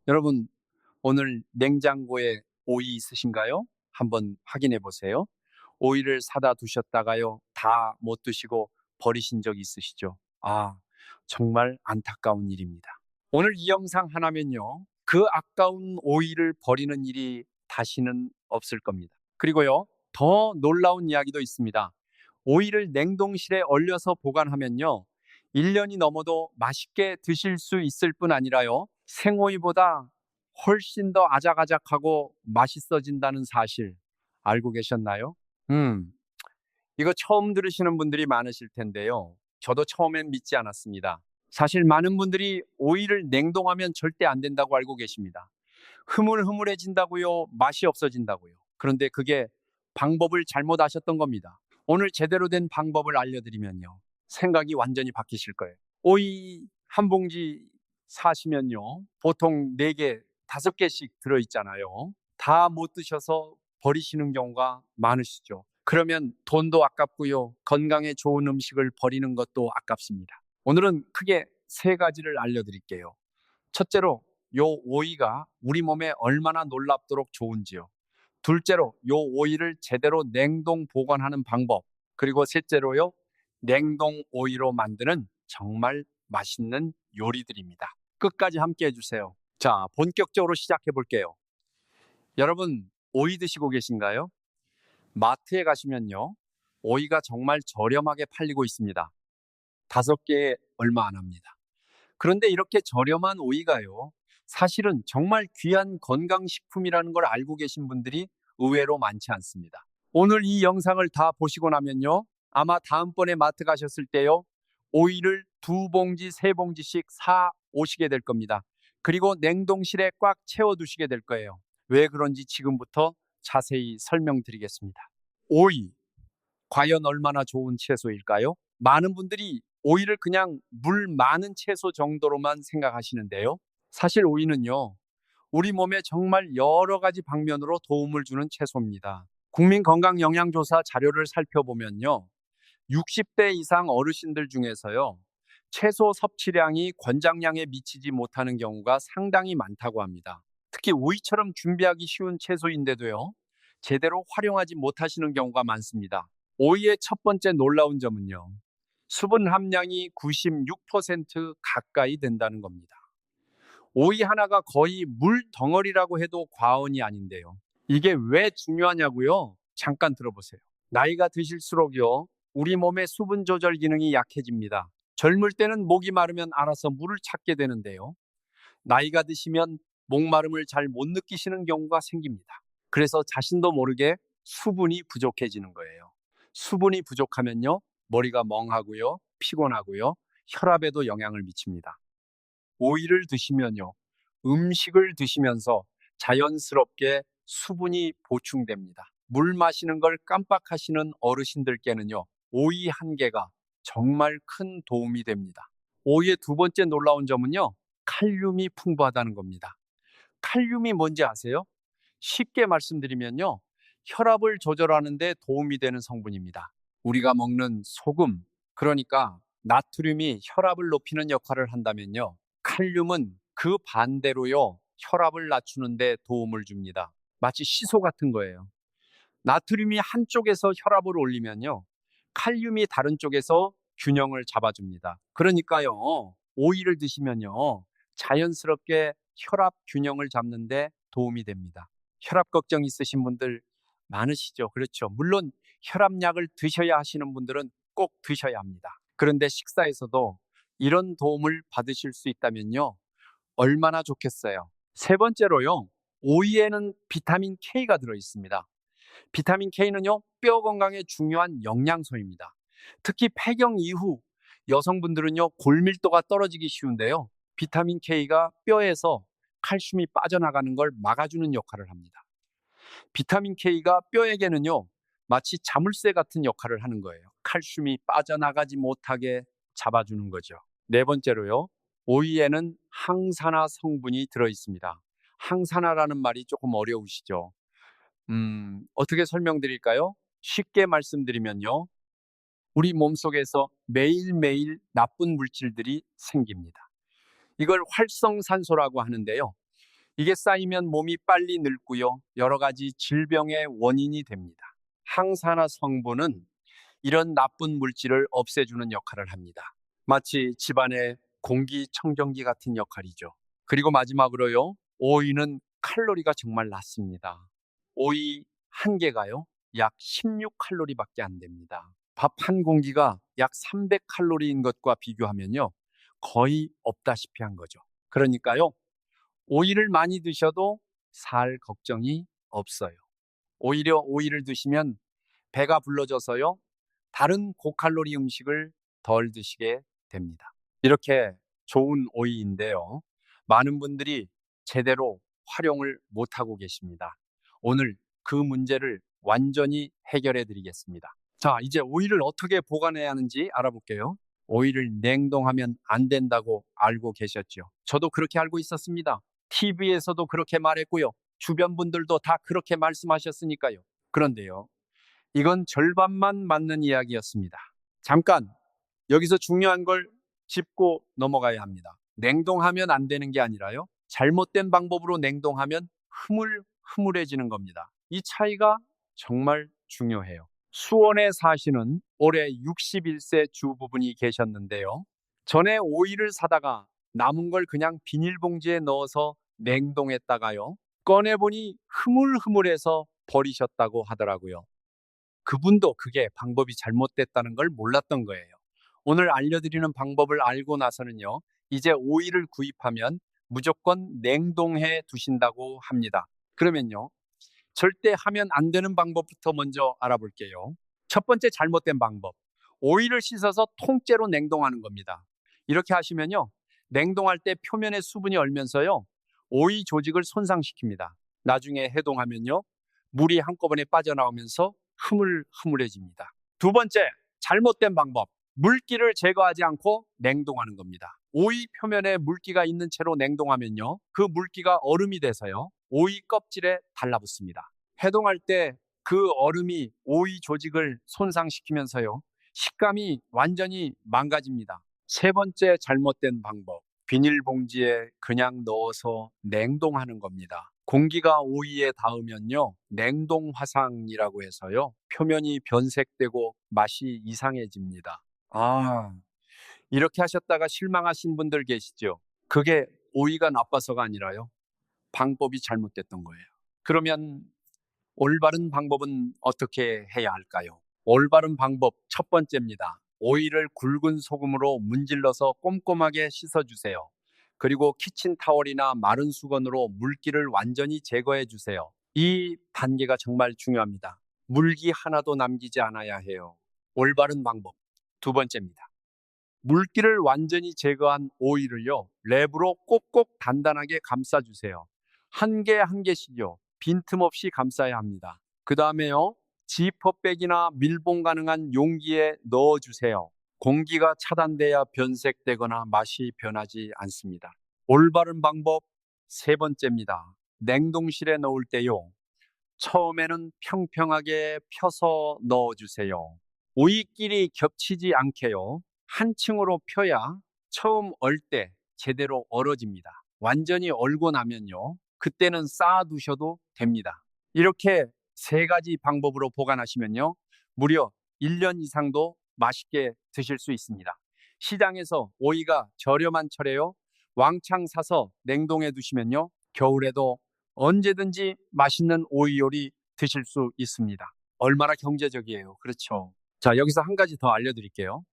여러분, 오늘 냉장고에 오이 있으신가요? 한번 확인해 보세요. 오이를 사다 두셨다가요, 다 못 드시고 버리신 적 있으시죠? 정말 안타까운 일입니다. 오늘 이 영상 하나면요, 그 아까운 오이를 버리는 일이 다시는 없을 겁니다. 그리고요, 더 놀라운 이야기도 있습니다. 오이를 냉동실에 얼려서 보관하면요, 1년이 넘어도 맛있게 드실 수 있을 뿐 아니라요, 생오이보다 훨씬 더 아작아작하고 맛있어진다는 사실 알고 계셨나요? 음, 이거 처음 들으시는 분들이 많으실 텐데요. 저도 처음엔 믿지 않았습니다. 사실 많은 분들이 오이를 냉동하면 절대 안 된다고 알고 계십니다. 흐물흐물해진다고요, 맛이 없어진다고요. 그런데 그게 방법을 잘못 아셨던 겁니다. 오늘 제대로 된 방법을 알려드리면요, 생각이 완전히 바뀌실 거예요. 오이 한 봉지 사시면요, 보통 4개, 5개씩 들어있잖아요. 다 못 드셔서 버리시는 경우가 많으시죠. 그러면 돈도 아깝고요, 건강에 좋은 음식을 버리는 것도 아깝습니다. 오늘은 크게 3가지를 알려드릴게요. 첫째로, 요 오이가 우리 몸에 얼마나 놀랍도록 좋은지요. 둘째로, 요 오이를 제대로 냉동 보관하는 방법. 그리고 셋째로요, 냉동 오이로 만드는 정말 맛있는 요리들입니다. 끝까지 함께 해주세요. 자, 본격적으로 시작해 볼게요. 여러분, 오이 드시고 계신가요? 마트에 가시면요, 오이가 정말 저렴하게 팔리고 있습니다. 5개에 얼마 안 합니다. 그런데 이렇게 저렴한 오이가요, 사실은 정말 귀한 건강식품이라는 걸 알고 계신 분들이 의외로 많지 않습니다. 오늘 이 영상을 다 보시고 나면요, 아마 다음번에 마트 가셨을 때요, 오이를 2봉지, 3봉지씩 사 오시게 될 겁니다. 그리고 냉동실에 꽉 채워두시게 될 거예요. 왜 그런지 지금부터 자세히 설명드리겠습니다. 오이, 과연 얼마나 좋은 채소일까요? 많은 분들이 오이를 그냥 물 많은 채소 정도로만 생각하시는데요. 사실 오이는요, 우리 몸에 정말 여러 가지 방면으로 도움을 주는 채소입니다. 국민건강영양조사 자료를 살펴보면요, 60대 이상 어르신들 중에서요, 채소 섭취량이 권장량에 미치지 못하는 경우가 상당히 많다고 합니다. 특히 오이처럼 준비하기 쉬운 채소인데도요, 제대로 활용하지 못하시는 경우가 많습니다. 오이의 첫 번째 놀라운 점은요, 수분 함량이 96% 가까이 된다는 겁니다. 오이 하나가 거의 물 덩어리라고 해도 과언이 아닌데요. 이게 왜 중요하냐고요? 잠깐 들어보세요. 나이가 드실수록요, 우리 몸의 수분 조절 기능이 약해집니다. 젊을 때는 목이 마르면 알아서 물을 찾게 되는데요, 나이가 드시면 목마름을 잘 못 느끼시는 경우가 생깁니다. 그래서 자신도 모르게 수분이 부족해지는 거예요. 수분이 부족하면요, 머리가 멍하고요, 피곤하고요, 혈압에도 영향을 미칩니다. 오이를 드시면요, 음식을 드시면서 자연스럽게 수분이 보충됩니다. 물 마시는 걸 깜빡하시는 어르신들께는요, 오이 한 개가 정말 큰 도움이 됩니다. 오이의 두 번째 놀라운 점은요, 칼륨이 풍부하다는 겁니다. 칼륨이 뭔지 아세요? 쉽게 말씀드리면요, 혈압을 조절하는 데 도움이 되는 성분입니다. 우리가 먹는 소금, 그러니까 나트륨이 혈압을 높이는 역할을 한다면요, 칼륨은 그 반대로요, 혈압을 낮추는 데 도움을 줍니다. 마치 시소 같은 거예요. 나트륨이 한쪽에서 혈압을 올리면요, 칼륨이 다른 쪽에서 균형을 잡아줍니다. 그러니까요, 오이를 드시면요, 자연스럽게 혈압 균형을 잡는데 도움이 됩니다. 혈압 걱정 있으신 분들 많으시죠? 그렇죠. 물론 혈압약을 드셔야 하시는 분들은 꼭 드셔야 합니다. 그런데 식사에서도 이런 도움을 받으실 수 있다면요, 얼마나 좋겠어요. 세 번째로요, 오이에는 비타민 K가 들어 있습니다. 비타민 K는요, 뼈 건강에 중요한 영양소입니다. 특히 폐경 이후 여성분들은요, 골밀도가 떨어지기 쉬운데요, 비타민 K가 뼈에서 칼슘이 빠져나가는 걸 막아주는 역할을 합니다. 비타민 K가 뼈에게는요, 마치 자물쇠 같은 역할을 하는 거예요. 칼슘이 빠져나가지 못하게 잡아주는 거죠. 네 번째로요, 오이에는 항산화 성분이 들어 있습니다. 항산화라는 말이 조금 어려우시죠? 어떻게 설명드릴까요? 쉽게 말씀드리면요, 우리 몸속에서 매일매일 나쁜 물질들이 생깁니다. 이걸 활성산소라고 하는데요, 이게 쌓이면 몸이 빨리 늙고요. 여러 가지 질병의 원인이 됩니다. 항산화 성분은 이런 나쁜 물질을 없애주는 역할을 합니다. 마치 집안의 공기청정기 같은 역할이죠. 그리고 마지막으로요, 오이는 칼로리가 정말 낮습니다. 오이 한 개가요, 약 16칼로리밖에 안 됩니다. 밥 한 공기가 약 300칼로리인 것과 비교하면요, 거의 없다시피 한 거죠. 그러니까요, 오이를 많이 드셔도 살 걱정이 없어요. 오히려 오이를 드시면 배가 불러져서요, 다른 고칼로리 음식을 덜 드시게 됩니다. 이렇게 좋은 오이인데요. 많은 분들이 제대로 활용을 못하고 계십니다. 오늘 그 문제를 완전히 해결해 드리겠습니다. 자, 이제 오이를 어떻게 보관해야 하는지 알아볼게요. 오이를 냉동하면 안 된다고 알고 계셨죠? 저도 그렇게 알고 있었습니다. TV에서도 그렇게 말했고요. 주변 분들도 다 그렇게 말씀하셨으니까요. 그런데요, 이건 절반만 맞는 이야기였습니다. 잠깐, 여기서 중요한 걸 짚고 넘어가야 합니다. 냉동하면 안 되는 게 아니라요, 잘못된 방법으로 냉동하면 흐물흐물해지는 겁니다. 이 차이가 정말 중요해요. 수원에 사시는 올해 61세 주부분이 계셨는데요. 전에 오이를 사다가 남은 걸 그냥 비닐봉지에 넣어서 냉동했다가요, 꺼내보니 흐물흐물해서 버리셨다고 하더라고요. 그분도 그게 방법이 잘못됐다는 걸 몰랐던 거예요. 오늘 알려드리는 방법을 알고 나서는요, 이제 오이를 구입하면 무조건 냉동해 두신다고 합니다. 그러면요, 절대 하면 안 되는 방법부터 먼저 알아볼게요. 첫 번째 잘못된 방법. 오이를 씻어서 통째로 냉동하는 겁니다. 이렇게 하시면요, 냉동할 때 표면에 수분이 얼면서요, 오이 조직을 손상시킵니다. 나중에 해동하면요, 물이 한꺼번에 빠져나오면서 흐물흐물해집니다. 두 번째, 잘못된 방법. 물기를 제거하지 않고 냉동하는 겁니다. 오이 표면에 물기가 있는 채로 냉동하면요, 그 물기가 얼음이 돼서요, 오이 껍질에 달라붙습니다. 해동할 때 그 얼음이 오이 조직을 손상시키면서요, 식감이 완전히 망가집니다. 세 번째 잘못된 방법. 비닐봉지에 그냥 넣어서 냉동하는 겁니다. 공기가 오이에 닿으면요, 냉동 화상이라고 해서요, 표면이 변색되고 맛이 이상해집니다. 이렇게 하셨다가 실망하신 분들 계시죠? 그게 오이가 나빠서가 아니라요, 방법이 잘못됐던 거예요. 그러면 올바른 방법은 어떻게 해야 할까요? 올바른 방법 첫 번째입니다. 오이를 굵은 소금으로 문질러서 꼼꼼하게 씻어주세요. 그리고 키친타월이나 마른 수건으로 물기를 완전히 제거해 주세요. 이 단계가 정말 중요합니다. 물기 하나도 남기지 않아야 해요. 올바른 방법 두 번째입니다. 물기를 완전히 제거한 오이를요, 랩으로 꼭꼭 단단하게 감싸주세요. 한 개 한 개씩요, 빈틈없이 감싸야 합니다. 그 다음에요, 지퍼백이나 밀봉 가능한 용기에 넣어주세요. 공기가 차단돼야 변색되거나 맛이 변하지 않습니다. 올바른 방법 세 번째입니다. 냉동실에 넣을 때요, 처음에는 평평하게 펴서 넣어주세요. 오이끼리 겹치지 않게요, 한 층으로 펴야 처음 얼 때 제대로 얼어집니다. 완전히 얼고 나면요, 그때는 쌓아두셔도 됩니다. 이렇게 세 가지 방법으로 보관하시면요, 무려 1년 이상도 맛있게 드실 수 있습니다. 시장에서 오이가 저렴한 철에요, 왕창 사서 냉동해 두시면요, 겨울에도 언제든지 맛있는 오이 요리 드실 수 있습니다. 얼마나 경제적이에요. 그렇죠. 자, 여기서 한 가지 더 알려드릴게요.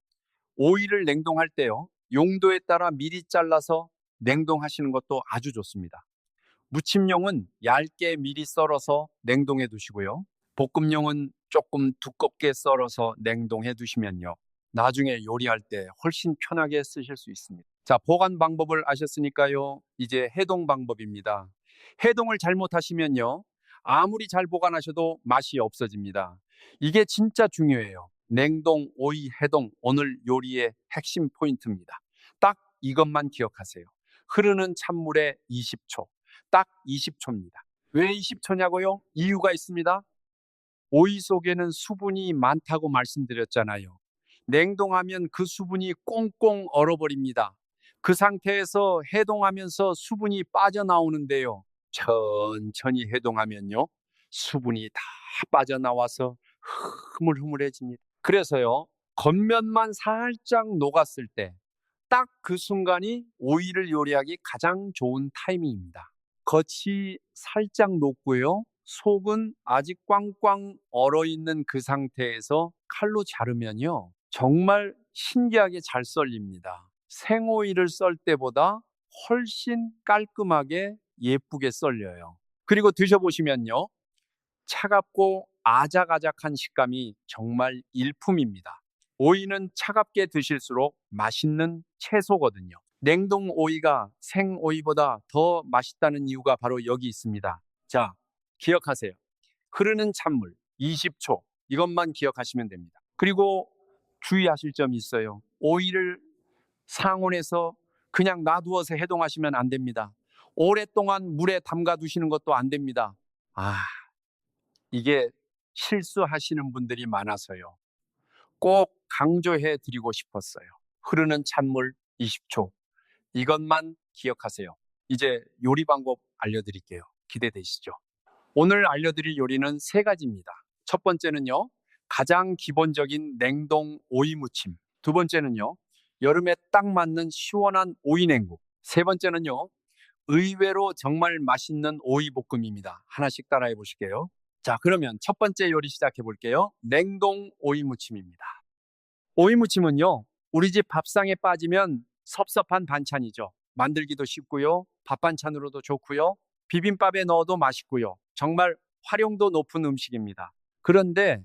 오이를 냉동할 때요, 용도에 따라 미리 잘라서 냉동하시는 것도 아주 좋습니다. 무침용은 얇게 미리 썰어서 냉동해 두시고요, 볶음용은 조금 두껍게 썰어서 냉동해 두시면요, 나중에 요리할 때 훨씬 편하게 쓰실 수 있습니다. 자, 보관 방법을 아셨으니까요, 이제 해동 방법입니다. 해동을 잘못하시면요, 아무리 잘 보관하셔도 맛이 없어집니다. 이게 진짜 중요해요. 냉동, 오이, 해동, 오늘 요리의 핵심 포인트입니다. 딱 이것만 기억하세요. 흐르는 찬물에 20초. 딱 20초입니다. 왜 20초냐고요? 이유가 있습니다. 오이 속에는 수분이 많다고 말씀드렸잖아요. 냉동하면 그 수분이 꽁꽁 얼어버립니다. 그 상태에서 해동하면서 수분이 빠져나오는데요, 천천히 해동하면요, 수분이 다 빠져나와서 흐물흐물해집니다. 그래서요, 겉면만 살짝 녹았을 때, 딱 그 순간이 오이를 요리하기 가장 좋은 타이밍입니다. 겉이 살짝 녹고요, 속은 아직 꽝꽝 얼어있는 그 상태에서 칼로 자르면요, 정말 신기하게 잘 썰립니다. 생오이를 썰 때보다 훨씬 깔끔하게 예쁘게 썰려요. 그리고 드셔보시면요, 차갑고 아작아작한 식감이 정말 일품입니다. 오이는 차갑게 드실수록 맛있는 채소거든요. 냉동 오이가 생 오이보다 더 맛있다는 이유가 바로 여기 있습니다. 자, 기억하세요. 흐르는 찬물 20초. 이것만 기억하시면 됩니다. 그리고 주의하실 점이 있어요. 오이를 상온에서 그냥 놔두어서 해동하시면 안 됩니다. 오랫동안 물에 담가 두시는 것도 안 됩니다. 이게 실수하시는 분들이 많아서요. 꼭 강조해 드리고 싶었어요. 흐르는 찬물 20초. 이것만 기억하세요. 이제 요리 방법 알려드릴게요. 기대되시죠? 오늘 알려드릴 요리는 세 가지입니다. 첫 번째는요, 가장 기본적인 냉동 오이 무침. 두 번째는요, 여름에 딱 맞는 시원한 오이 냉국. 세 번째는요, 의외로 정말 맛있는 오이 볶음입니다. 하나씩 따라해 보실게요. 자, 그러면 첫 번째 요리 시작해 볼게요. 냉동 오이 무침입니다. 오이 무침은요, 우리 집 밥상에 빠지면 섭섭한 반찬이죠. 만들기도 쉽고요, 밥 반찬으로도 좋고요, 비빔밥에 넣어도 맛있고요. 정말 활용도 높은 음식입니다. 그런데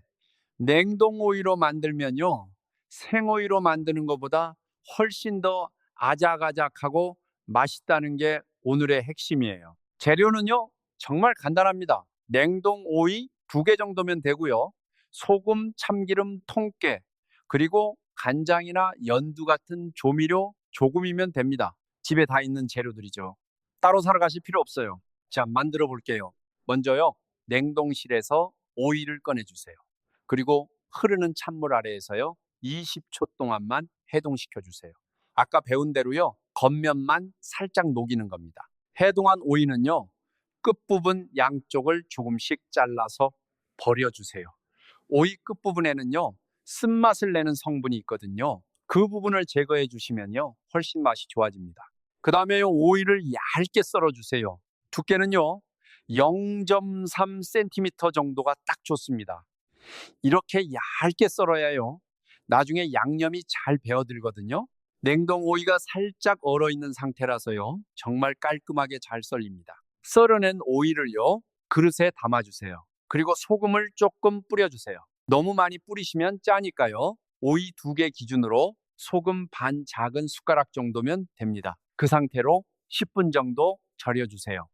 냉동 오이로 만들면요, 생오이로 만드는 것보다 훨씬 더 아작아작하고 맛있다는 게 오늘의 핵심이에요. 재료는요, 정말 간단합니다. 냉동 오이 2개 정도면 되고요. 소금, 참기름, 통깨, 그리고 간장이나 연두 같은 조미료 조금이면 됩니다. 집에 다 있는 재료들이죠. 따로 사러 가실 필요 없어요. 자, 만들어 볼게요. 먼저요, 냉동실에서 오이를 꺼내주세요. 그리고 흐르는 찬물 아래에서요, 20초 동안만 해동시켜 주세요. 아까 배운 대로요, 겉면만 살짝 녹이는 겁니다. 해동한 오이는요, 끝부분 양쪽을 조금씩 잘라서 버려주세요. 오이 끝부분에는요, 쓴맛을 내는 성분이 있거든요. 그 부분을 제거해 주시면요, 훨씬 맛이 좋아집니다. 그 다음에 오이를 얇게 썰어주세요. 두께는요, 0.3cm 정도가 딱 좋습니다. 이렇게 얇게 썰어야요, 나중에 양념이 잘 배어들거든요. 냉동 오이가 살짝 얼어있는 상태라서요, 정말 깔끔하게 잘 썰립니다. 썰어낸 오이를요, 그릇에 담아주세요. 그리고 소금을 조금 뿌려주세요. 너무 많이 뿌리시면 짜니까요, 오이 2개 기준으로 소금 반 작은 숟가락 정도면 됩니다. 그 상태로 10분 정도 절여주세요.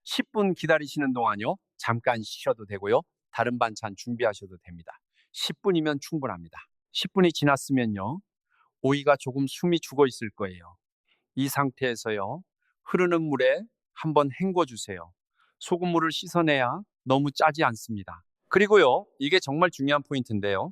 10분 기다리시는 동안요, 잠깐 쉬셔도 되고요, 다른 반찬 준비하셔도 됩니다. 10분이면 충분합니다. 10분이 지났으면요, 오이가 조금 숨이 죽어 있을 거예요. 이 상태에서요, 흐르는 물에 한번 헹궈 주세요. 소금물을 씻어내야 너무 짜지 않습니다. 그리고요, 이게 정말 중요한 포인트인데요,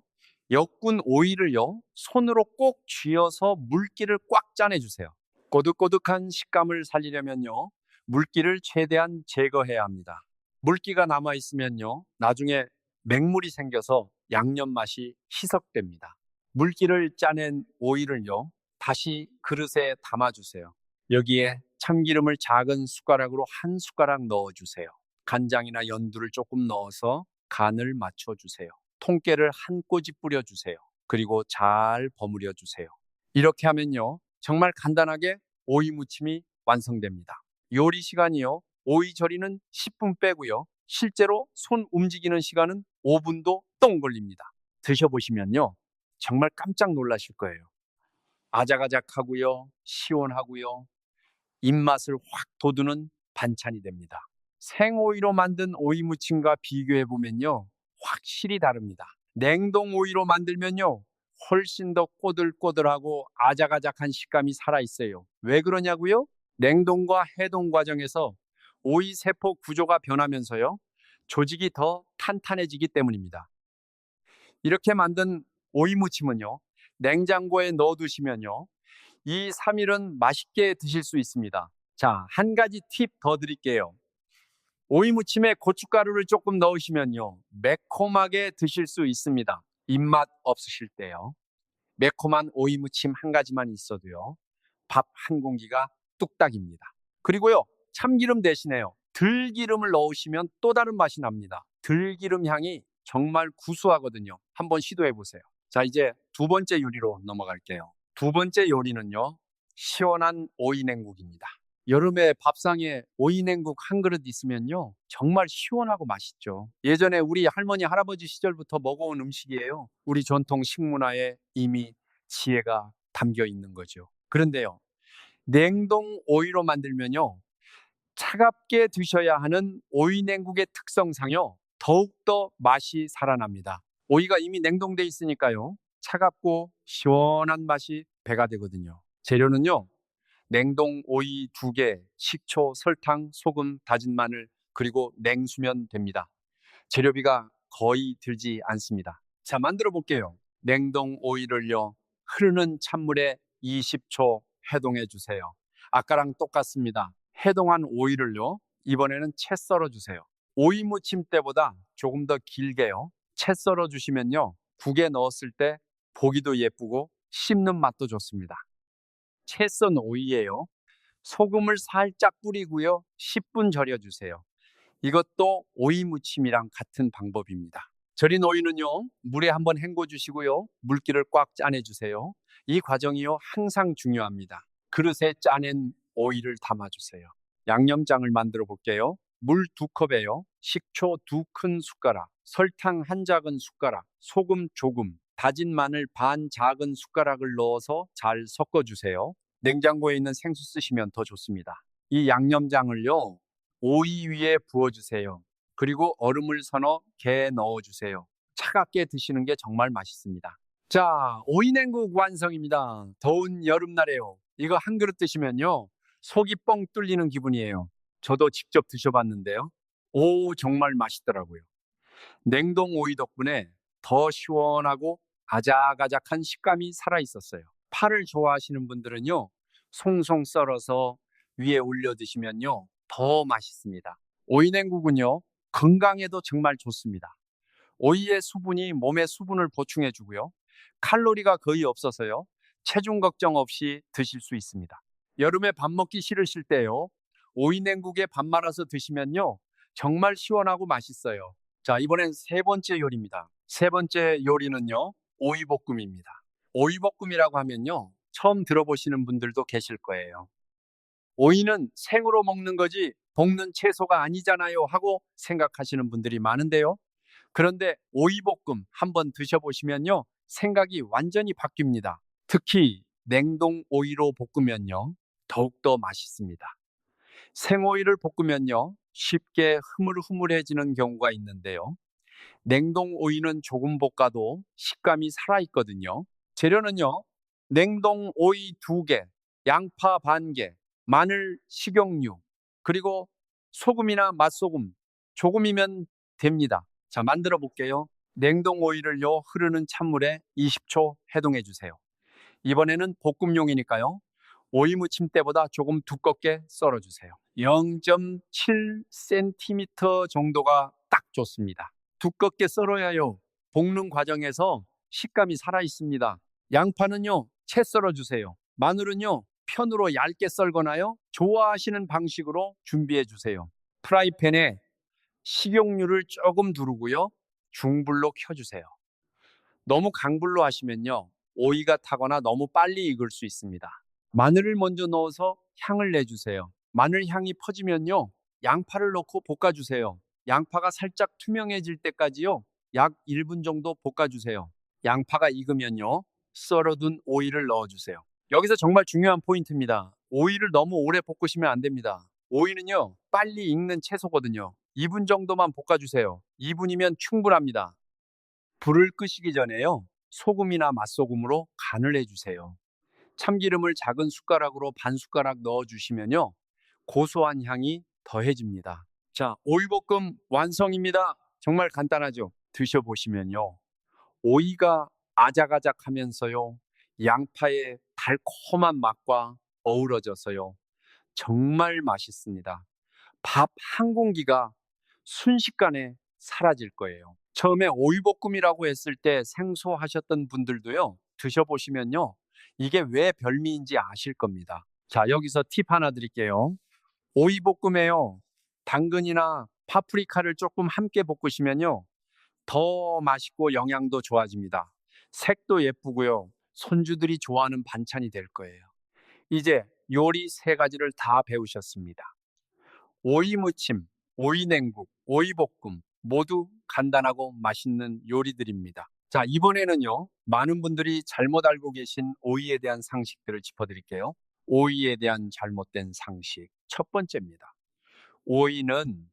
엮은 오이를요, 손으로 꼭 쥐어서 물기를 꽉 짜내 주세요. 꼬득꼬득한 식감을 살리려면요, 물기를 최대한 제거해야 합니다. 물기가 남아 있으면요, 나중에 맹물이 생겨서 양념 맛이 희석됩니다. 물기를 짜낸 오이를요, 다시 그릇에 담아주세요. 여기에 참기름을 작은 숟가락으로 한 숟가락 넣어주세요. 간장이나 연두를 조금 넣어서 간을 맞춰주세요. 통깨를 한 꼬집 뿌려주세요. 그리고 잘 버무려 주세요. 이렇게 하면요, 정말 간단하게 오이 무침이 완성됩니다. 요리 시간이요, 오이 절이는 10분 빼고요, 실제로 손 움직이는 시간은 5분도 똥 걸립니다. 드셔보시면요, 정말 깜짝 놀라실 거예요. 아작아작하고요, 시원하고요, 입맛을 확 돋우는 반찬이 됩니다. 생오이로 만든 오이 무침과 비교해 보면요, 확실히 다릅니다. 냉동 오이로 만들면요, 훨씬 더 꼬들꼬들하고 아작아작한 식감이 살아있어요. 왜 그러냐고요? 냉동과 해동 과정에서 오이 세포 구조가 변하면서요, 조직이 더 탄탄해지기 때문입니다. 이렇게 만든 오이 무침은요, 냉장고에 넣어두시면요, 2, 3일은 맛있게 드실 수 있습니다. 자, 한 가지 팁 더 드릴게요. 오이 무침에 고춧가루를 조금 넣으시면요, 매콤하게 드실 수 있습니다. 입맛 없으실 때요. 매콤한 오이 무침 한 가지만 있어도요, 밥 한 공기가 뚝딱입니다. 그리고요, 참기름 대신에요, 들기름을 넣으시면 또 다른 맛이 납니다. 들기름 향이 정말 구수하거든요. 한번 시도해 보세요. 자, 이제 두 번째 요리로 넘어갈게요. 두 번째 요리는요, 시원한 오이 냉국입니다. 여름에 밥상에 오이 냉국 한 그릇 있으면요, 정말 시원하고 맛있죠. 예전에 우리 할머니, 할아버지 시절부터 먹어온 음식이에요. 우리 전통 식문화에 이미 지혜가 담겨 있는 거죠. 그런데요, 냉동 오이로 만들면요, 차갑게 드셔야 하는 오이 냉국의 특성상요, 더욱더 맛이 살아납니다. 오이가 이미 냉동돼 있으니까요, 차갑고 시원한 맛이 배가 되거든요. 재료는요, 냉동 오이 2개, 식초, 설탕, 소금, 다진 마늘, 그리고 냉수면 됩니다. 재료비가 거의 들지 않습니다. 자, 만들어 볼게요. 냉동 오이를요, 흐르는 찬물에 20초 해동해 주세요. 아까랑 똑같습니다. 해동한 오이를요, 이번에는 채 썰어 주세요. 오이 무침 때보다 조금 더 길게요. 채 썰어 주시면요, 국에 넣었을 때 보기도 예쁘고 씹는 맛도 좋습니다. 채 썬 오이예요. 소금을 살짝 뿌리고요, 10분 절여 주세요. 이것도 오이 무침이랑 같은 방법입니다. 절인 오이는요, 물에 한번 헹궈 주시고요, 물기를 꽉 짜내 주세요. 이 과정이요, 항상 중요합니다. 그릇에 짜낸 오이를 담아 주세요. 양념장을 만들어 볼게요. 물 2컵에요, 식초 2큰 숟가락, 설탕 1작은 숟가락, 소금 조금, 다진 마늘 반 작은 숟가락을 넣어서 잘 섞어 주세요. 냉장고에 있는 생수 쓰시면 더 좋습니다. 이 양념장을요, 오이 위에 부어주세요. 그리고 얼음을 서너 개 넣어주세요. 차갑게 드시는 게 정말 맛있습니다. 자, 오이 냉국 완성입니다. 더운 여름날에요, 이거 한 그릇 드시면요, 속이 뻥 뚫리는 기분이에요. 저도 직접 드셔봤는데요, 오, 정말 맛있더라고요. 냉동 오이 덕분에 더 시원하고 아작아작한 식감이 살아있었어요. 파를 좋아하시는 분들은요, 송송 썰어서 위에 올려 드시면요, 더 맛있습니다. 오이 냉국은요, 건강에도 정말 좋습니다. 오이의 수분이 몸에 수분을 보충해 주고요, 칼로리가 거의 없어서요, 체중 걱정 없이 드실 수 있습니다. 여름에 밥 먹기 싫으실 때요, 오이 냉국에 밥 말아서 드시면요, 정말 시원하고 맛있어요. 자, 이번엔 세 번째 요리입니다. 세 번째 요리는요, 오이볶음입니다. 오이볶음이라고 하면요, 처음 들어보시는 분들도 계실 거예요. 오이는 생으로 먹는 거지 볶는 채소가 아니잖아요 하고 생각하시는 분들이 많은데요. 그런데 오이볶음 한번 드셔보시면요, 생각이 완전히 바뀝니다. 특히 냉동 오이로 볶으면요, 더욱더 맛있습니다. 생오이를 볶으면요, 쉽게 흐물흐물해지는 경우가 있는데요, 냉동 오이는 조금 볶아도 식감이 살아있거든요. 재료는요, 냉동 오이 2개, 양파 반 개, 마늘, 식용유, 그리고 소금이나 맛소금 조금이면 됩니다. 자, 만들어 볼게요. 냉동 오이를요, 흐르는 찬물에 20초 해동해 주세요. 이번에는 볶음용이니까요, 오이 무침 때보다 조금 두껍게 썰어 주세요. 0.7cm 정도가 딱 좋습니다. 두껍게 썰어야요, 볶는 과정에서 식감이 살아 있습니다. 양파는요, 채 썰어 주세요. 마늘은요, 편으로 얇게 썰거나요, 좋아하시는 방식으로 준비해 주세요. 프라이팬에 식용유를 조금 두르고요, 중불로 켜주세요. 너무 강불로 하시면요, 오이가 타거나 너무 빨리 익을 수 있습니다. 마늘을 먼저 넣어서 향을 내주세요. 마늘 향이 퍼지면요, 양파를 넣고 볶아주세요. 양파가 살짝 투명해질 때까지요, 약 1분 정도 볶아주세요. 양파가 익으면요, 썰어둔 오이를 넣어주세요. 여기서 정말 중요한 포인트입니다. 오이를 너무 오래 볶으시면 안 됩니다. 오이는요, 빨리 익는 채소거든요. 2분 정도만 볶아주세요. 2분이면 충분합니다. 불을 끄시기 전에요, 소금이나 맛소금으로 간을 해주세요. 참기름을 작은 숟가락으로 반 숟가락 넣어주시면요, 고소한 향이 더해집니다. 자, 오이볶음 완성입니다. 정말 간단하죠? 드셔보시면요, 오이가 아작아작하면서요, 양파의 달콤한 맛과 어우러져서요, 정말 맛있습니다. 밥 한 공기가 순식간에 사라질 거예요. 처음에 오이볶음이라고 했을 때 생소하셨던 분들도요, 드셔보시면요, 이게 왜 별미인지 아실 겁니다. 자, 여기서 팁 하나 드릴게요. 오이볶음에요, 당근이나 파프리카를 조금 함께 볶으시면요, 더 맛있고 영양도 좋아집니다. 색도 예쁘고요, 손주들이 좋아하는 반찬이 될 거예요. 이제 요리 세 가지를 다 배우셨습니다. 오이무침, 오이냉국, 오이볶음 모두 간단하고 맛있는 요리들입니다. 자, 이번에는요, 많은 분들이 잘못 알고 계신 오이에 대한 상식들을 짚어드릴게요. 오이에 대한 잘못된 상식. 첫 번째입니다. 오이는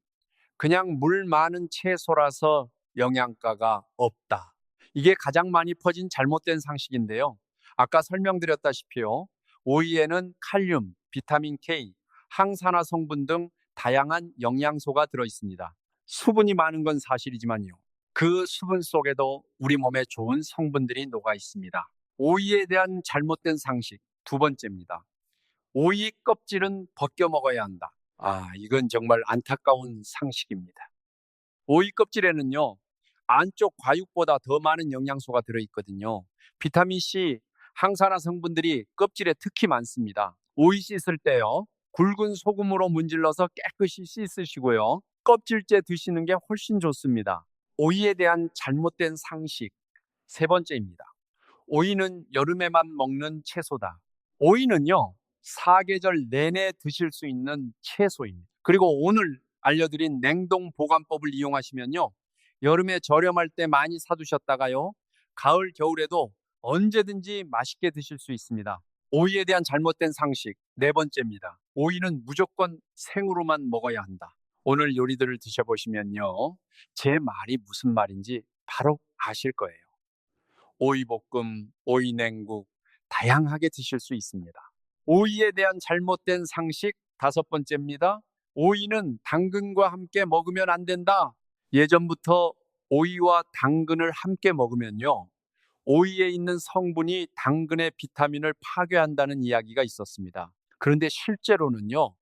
그냥 물 많은 채소라서 영양가가 없다. 이게 가장 많이 퍼진 잘못된 상식인데요. 아까 설명드렸다시피요. 오이에는 칼륨, 비타민 K, 항산화 성분 등 다양한 영양소가 들어 있습니다. 수분이 많은 건 사실이지만요. 그 수분 속에도 우리 몸에 좋은 성분들이 녹아 있습니다. 오이에 대한 잘못된 상식 두 번째입니다. 오이 껍질은 벗겨 먹어야 한다. 이건 정말 안타까운 상식입니다. 오이 껍질에는요, 안쪽 과육보다 더 많은 영양소가 들어있거든요. 비타민C, 항산화 성분들이 껍질에 특히 많습니다. 오이 씻을 때요, 굵은 소금으로 문질러서 깨끗이 씻으시고요. 껍질째 드시는 게 훨씬 좋습니다. 오이에 대한 잘못된 상식 세 번째입니다. 오이는 여름에만 먹는 채소다. 오이는요, 사계절 내내 드실 수 있는 채소입니다. 그리고 오늘 알려드린 냉동 보관법을 이용하시면요, 여름에 저렴할 때 많이 사두셨다가요, 가을, 겨울에도 언제든지 맛있게 드실 수 있습니다. 오이에 대한 잘못된 상식 네 번째입니다. 오이는 무조건 생으로만 먹어야 한다. 오늘 요리들을 드셔보시면요, 제 말이 무슨 말인지 바로 아실 거예요. 오이볶음, 오이냉국 다양하게 드실 수 있습니다. 오이에 대한 잘못된 상식 다섯 번째입니다. 오이는 당근과 함께 먹으면 안 된다. 예전부터 오이와 당근을 함께 먹으면요, 오이에 있는 성분이 당근의 비타민을 파괴한다는 이야기가 있었습니다. 그런데 실제로는요,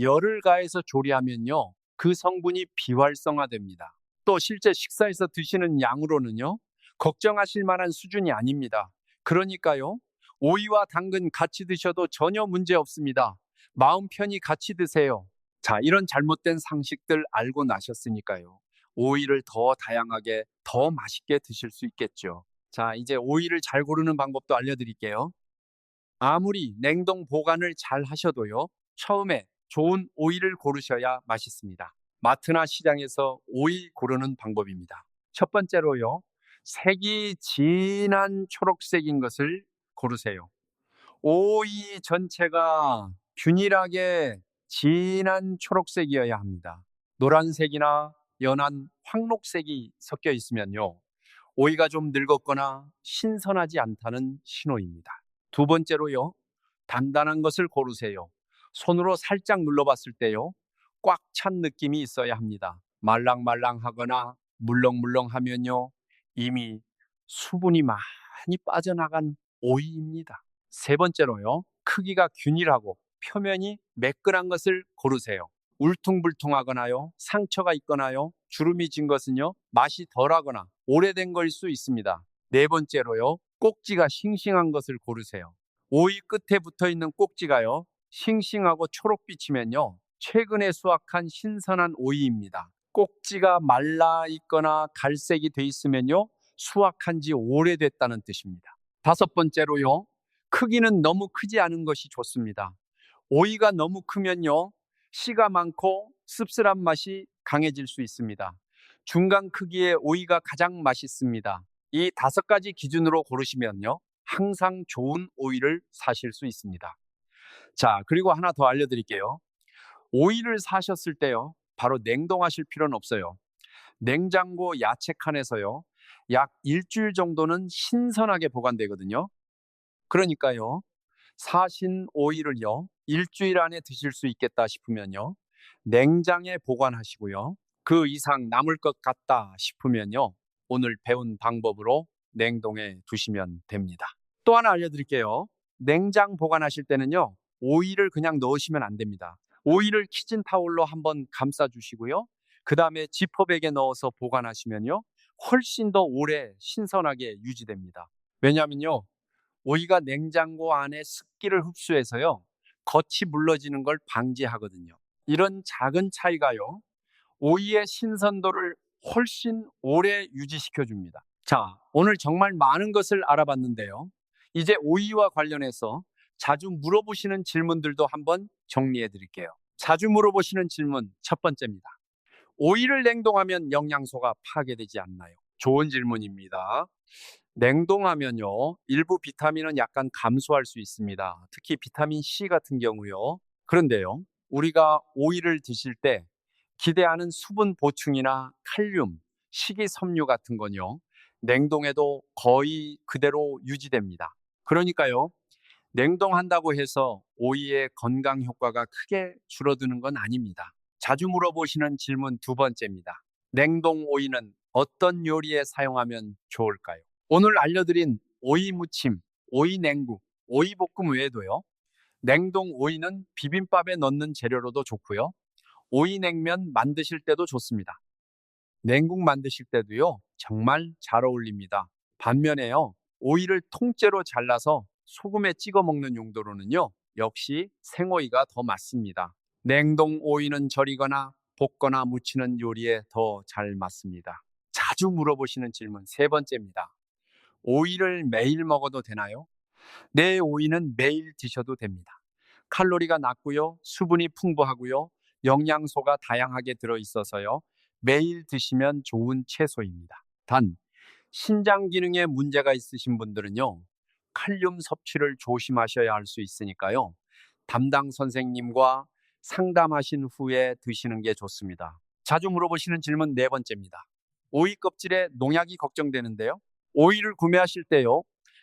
열을 가해서 조리하면요, 그 성분이 비활성화됩니다. 또 실제 식사에서 드시는 양으로는요, 걱정하실 만한 수준이 아닙니다. 그러니까요, 오이와 당근 같이 드셔도 전혀 문제 없습니다. 마음 편히 같이 드세요. 자, 이런 잘못된 상식들 알고 나셨으니까요, 오이를 더 다양하게, 더 맛있게 드실 수 있겠죠. 자, 이제 오이를 잘 고르는 방법도 알려드릴게요. 아무리 냉동 보관을 잘 하셔도요, 처음에 좋은 오이를 고르셔야 맛있습니다. 마트나 시장에서 오이 고르는 방법입니다. 첫 번째로요, 색이 진한 초록색인 것을 고르세요. 오이 전체가 균일하게 진한 초록색이어야 합니다. 노란색이나 연한 황록색이 섞여 있으면요, 오이가 좀 늙었거나 신선하지 않다는 신호입니다. 두 번째로요, 단단한 것을 고르세요. 손으로 살짝 눌러봤을 때요, 꽉 찬 느낌이 있어야 합니다. 말랑말랑하거나 물렁물렁하면요, 이미 수분이 많이 빠져나간 오이입니다. 세 번째로요, 크기가 균일하고 표면이 매끈한 것을 고르세요. 울퉁불퉁하거나요, 상처가 있거나요, 주름이 진 것은요, 맛이 덜하거나 오래된 거일 수 있습니다. 네 번째로요, 꼭지가 싱싱한 것을 고르세요. 오이 끝에 붙어 있는 꼭지가요, 싱싱하고 초록빛이면요, 최근에 수확한 신선한 오이입니다. 꼭지가 말라 있거나 갈색이 돼 있으면요, 수확한 지 오래됐다는 뜻입니다. 다섯 번째로요, 크기는 너무 크지 않은 것이 좋습니다. 오이가 너무 크면요, 씨가 많고 씁쓸한 맛이 강해질 수 있습니다. 중간 크기의 오이가 가장 맛있습니다. 이 다섯 가지 기준으로 고르시면요, 항상 좋은 오이를 사실 수 있습니다. 자, 그리고 하나 더 알려드릴게요. 오이를 사셨을 때요, 바로 냉동하실 필요는 없어요. 냉장고 야채 칸에서요, 약 일주일 정도는 신선하게 보관되거든요. 그러니까요, 사신 오이를요, 일주일 안에 드실 수 있겠다 싶으면요, 냉장에 보관하시고요. 그 이상 남을 것 같다 싶으면요, 오늘 배운 방법으로 냉동에 두시면 됩니다. 또 하나 알려드릴게요. 냉장 보관하실 때는요, 오이를 그냥 넣으시면 안 됩니다. 오이를 키친타올로 한번 감싸 주시고요. 그 다음에 지퍼백에 넣어서 보관하시면요. 훨씬 더 오래 신선하게 유지됩니다. 왜냐하면요. 오이가 냉장고 안에 습기를 흡수해서요. 겉이 물러지는 걸 방지하거든요. 이런 작은 차이가요. 오이의 신선도를 훨씬 오래 유지시켜 줍니다. 자, 오늘 정말 많은 것을 알아봤는데요. 이제 오이와 관련해서 자주 물어보시는 질문들도 한번 정리해 드릴게요. 자주 물어보시는 질문 첫 번째입니다. 오이를 냉동하면 영양소가 파괴되지 않나요? 좋은 질문입니다. 냉동하면요, 일부 비타민은 약간 감소할 수 있습니다. 특히 비타민 C 같은 경우요. 그런데요, 우리가 오이를 드실 때 기대하는 수분 보충이나 칼륨, 식이섬유 같은 건요, 냉동해도 거의 그대로 유지됩니다. 그러니까요, 냉동한다고 해서 오이의 건강 효과가 크게 줄어드는 건 아닙니다. 자주 물어보시는 질문 두 번째입니다. 냉동 오이는 어떤 요리에 사용하면 좋을까요? 오늘 알려드린 오이 무침, 오이 냉국, 오이 볶음 외에도요. 냉동 오이는 비빔밥에 넣는 재료로도 좋고요. 오이 냉면 만드실 때도 좋습니다. 냉국 만드실 때도요. 정말 잘 어울립니다. 반면에요. 오이를 통째로 잘라서 소금에 찍어 먹는 용도로는요. 역시 생오이가 더 맞습니다. 냉동 오이는 절이거나 볶거나 무치는 요리에 더 잘 맞습니다. 자주 물어보시는 질문 세 번째입니다. 오이를 매일 먹어도 되나요? 네, 오이는 매일 드셔도 됩니다. 칼로리가 낮고요, 수분이 풍부하고요, 영양소가 다양하게 들어있어서요, 매일 드시면 좋은 채소입니다. 단, 신장 기능에 문제가 있으신 분들은요, 칼륨 섭취를 조심하셔야 할 수 있으니까요, 담당 선생님과 상담하신 후에 드시는 게 좋습니다. 자주 물어보시는 질문 네 번째입니다. 오이 껍질에 농약이 걱정되는데요. 오이를 구매하실 때요,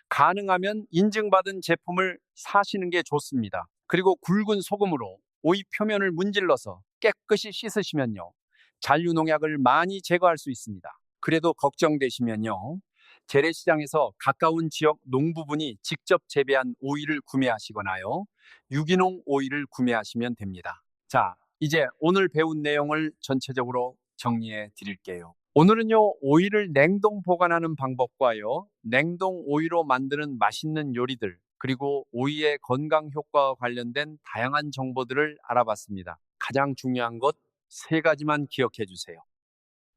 가능하면 인증받은 제품을 사시는 게 좋습니다. 그리고 굵은 소금으로 오이 표면을 문질러서 깨끗이 씻으시면요, 잔류 농약을 많이 제거할 수 있습니다. 그래도 걱정되시면요, 재래시장에서 가까운 지역 농부분이 직접 재배한 오이를 구매하시거나요, 유기농 오이를 구매하시면 됩니다. 자, 이제 오늘 배운 내용을 전체적으로 정리해 드릴게요. 오늘은요, 오이를 냉동 보관하는 방법과요, 냉동 오이로 만드는 맛있는 요리들, 그리고 오이의 건강 효과와 관련된 다양한 정보들을 알아봤습니다. 가장 중요한 것 세 가지만 기억해 주세요.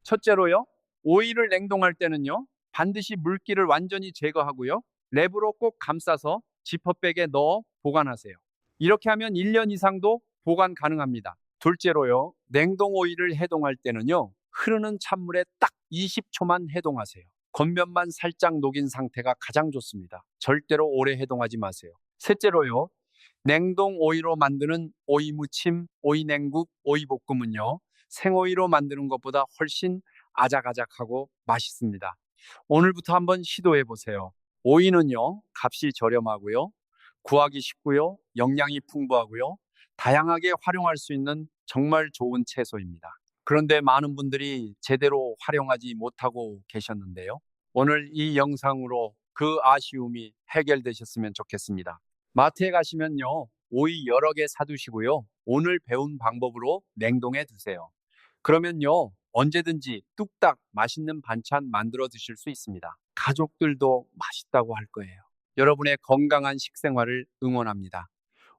첫째로요, 오이를 냉동할 때는요, 반드시 물기를 완전히 제거하고요, 랩으로 꼭 감싸서 지퍼백에 넣어 보관하세요. 이렇게 하면 1년 이상도 보관 가능합니다. 둘째로요, 냉동 오이를 해동할 때는요, 흐르는 찬물에 딱 20초만 해동하세요. 겉면만 살짝 녹인 상태가 가장 좋습니다. 절대로 오래 해동하지 마세요. 셋째로요, 냉동 오이로 만드는 오이 무침, 오이 냉국, 오이 볶음은요, 생오이로 만드는 것보다 훨씬 아작아작하고 맛있습니다. 오늘부터 한번 시도해 보세요. 오이는요, 값이 저렴하고요, 구하기 쉽고요, 영양이 풍부하고요, 다양하게 활용할 수 있는 정말 좋은 채소입니다. 그런데 많은 분들이 제대로 활용하지 못하고 계셨는데요. 오늘 이 영상으로 그 아쉬움이 해결되셨으면 좋겠습니다. 마트에 가시면요, 오이 여러 개 사두시고요, 오늘 배운 방법으로 냉동해 두세요. 그러면요, 언제든지 뚝딱 맛있는 반찬 만들어 드실 수 있습니다. 가족들도 맛있다고 할 거예요. 여러분의 건강한 식생활을 응원합니다.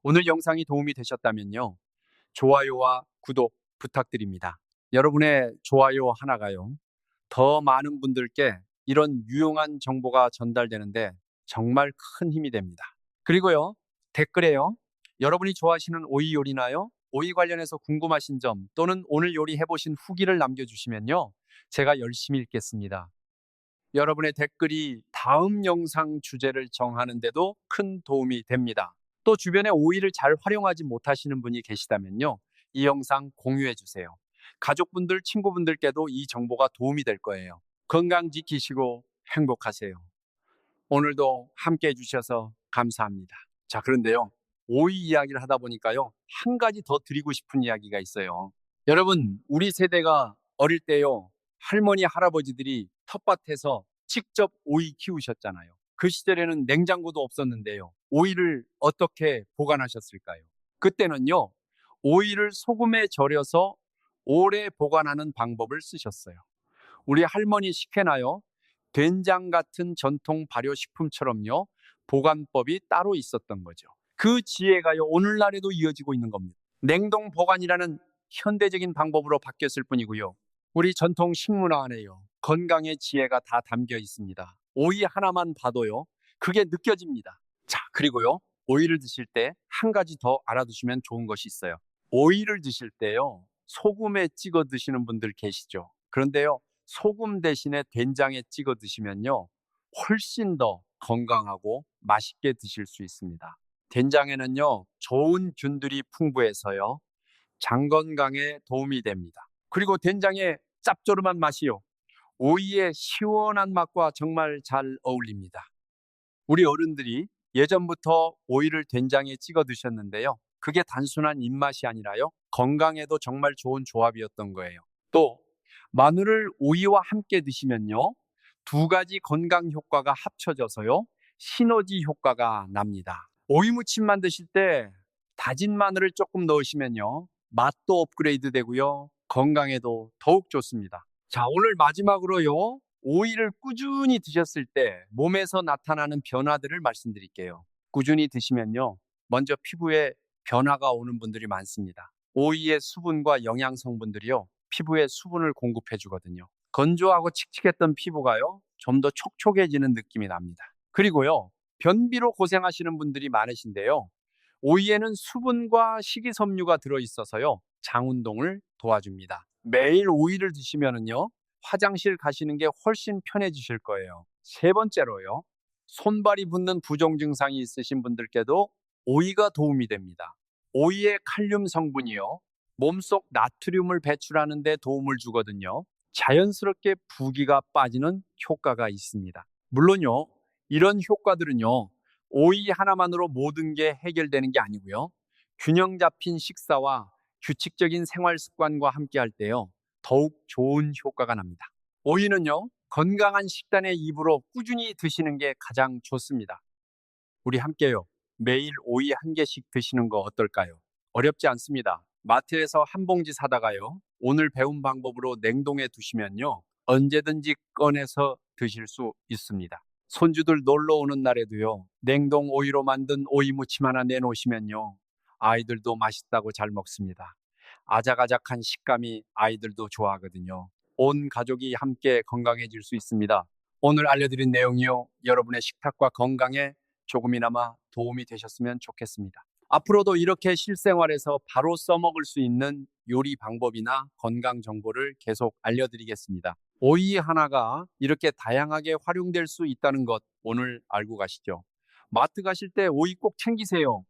오늘 영상이 도움이 되셨다면요, 좋아요와 구독 부탁드립니다. 여러분의 좋아요 하나가요, 더 많은 분들께 이런 유용한 정보가 전달되는데 정말 큰 힘이 됩니다. 그리고요, 댓글에요, 여러분이 좋아하시는 오이 요리나요? 오이 관련해서 궁금하신 점 또는 오늘 요리 해보신 후기를 남겨주시면요, 제가 열심히 읽겠습니다. 여러분의 댓글이 다음 영상 주제를 정하는데도 큰 도움이 됩니다. 또 주변에 오이를 잘 활용하지 못하시는 분이 계시다면요, 이 영상 공유해 주세요. 가족분들, 친구분들께도 이 정보가 도움이 될 거예요. 건강 지키시고 행복하세요. 오늘도 함께 해주셔서 감사합니다. 자, 그런데요, 오이 이야기를 하다 보니까요, 한 가지 더 드리고 싶은 이야기가 있어요. 여러분, 우리 세대가 어릴 때요, 할머니, 할아버지들이 텃밭에서 직접 오이 키우셨잖아요. 그 시절에는 냉장고도 없었는데요. 오이를 어떻게 보관하셨을까요? 그때는요, 오이를 소금에 절여서 오래 보관하는 방법을 쓰셨어요. 우리 할머니 식혜나요? 된장 같은 전통 발효식품처럼요. 보관법이 따로 있었던 거죠. 그 지혜가요. 오늘날에도 이어지고 있는 겁니다. 냉동 보관이라는 현대적인 방법으로 바뀌었을 뿐이고요. 우리 전통 식문화 안에요. 건강의 지혜가 다 담겨 있습니다. 오이 하나만 봐도요. 그게 느껴집니다. 자, 그리고요. 오이를 드실 때 한 가지 더 알아두시면 좋은 것이 있어요. 오이를 드실 때요. 소금에 찍어 드시는 분들 계시죠. 그런데요. 소금 대신에 된장에 찍어 드시면요. 훨씬 더 건강하고 맛있게 드실 수 있습니다. 된장에는요. 좋은 균들이 풍부해서요. 장 건강에 도움이 됩니다. 그리고 된장의 짭조름한 맛이요. 오이의 시원한 맛과 정말 잘 어울립니다. 우리 어른들이 예전부터 오이를 된장에 찍어 드셨는데요. 그게 단순한 입맛이 아니라요. 건강에도 정말 좋은 조합이었던 거예요. 또 마늘을 오이와 함께 드시면요. 두 가지 건강 효과가 합쳐져서요. 시너지 효과가 납니다. 오이 무침 만드실 때 다진 마늘을 조금 넣으시면요. 맛도 업그레이드 되고요. 건강에도 더욱 좋습니다. 자, 오늘 마지막으로요. 오이를 꾸준히 드셨을 때 몸에서 나타나는 변화들을 말씀드릴게요. 꾸준히 드시면요. 먼저 피부에 변화가 오는 분들이 많습니다. 오이의 수분과 영양 성분들이요. 피부에 수분을 공급해 주거든요. 건조하고 칙칙했던 피부가요. 좀 더 촉촉해지는 느낌이 납니다. 그리고요. 변비로 고생하시는 분들이 많으신데요. 오이에는 수분과 식이섬유가 들어 있어서요. 장 운동을 도와줍니다. 매일 오이를 드시면은요. 화장실 가시는 게 훨씬 편해지실 거예요. 세 번째로요. 손발이 붓는 부종 증상이 있으신 분들께도 오이가 도움이 됩니다. 오이의 칼륨 성분이요. 몸속 나트륨을 배출하는 데 도움을 주거든요. 자연스럽게 부기가 빠지는 효과가 있습니다. 물론요. 이런 효과들은요. 오이 하나만으로 모든 게 해결되는 게 아니고요. 균형 잡힌 식사와 규칙적인 생활 습관과 함께 할 때요. 더욱 좋은 효과가 납니다. 오이는요. 건강한 식단의 일부로 꾸준히 드시는 게 가장 좋습니다. 우리 함께요. 매일 오이 한 개씩 드시는 거 어떨까요? 어렵지 않습니다. 마트에서 한 봉지 사다가요. 오늘 배운 방법으로 냉동해 두시면요. 언제든지 꺼내서 드실 수 있습니다. 손주들 놀러 오는 날에도요. 냉동 오이로 만든 오이 무침 하나 내놓으시면요. 아이들도 맛있다고 잘 먹습니다. 아작아작한 식감이 아이들도 좋아하거든요. 온 가족이 함께 건강해질 수 있습니다. 오늘 알려드린 내용이요. 여러분의 식탁과 건강에 조금이나마 도움이 되셨으면 좋겠습니다. 앞으로도 이렇게 실생활에서 바로 써먹을 수 있는 요리 방법이나 건강 정보를 계속 알려드리겠습니다. 오이 하나가 이렇게 다양하게 활용될 수 있다는 것 오늘 알고 가시죠. 마트 가실 때 오이 꼭 챙기세요.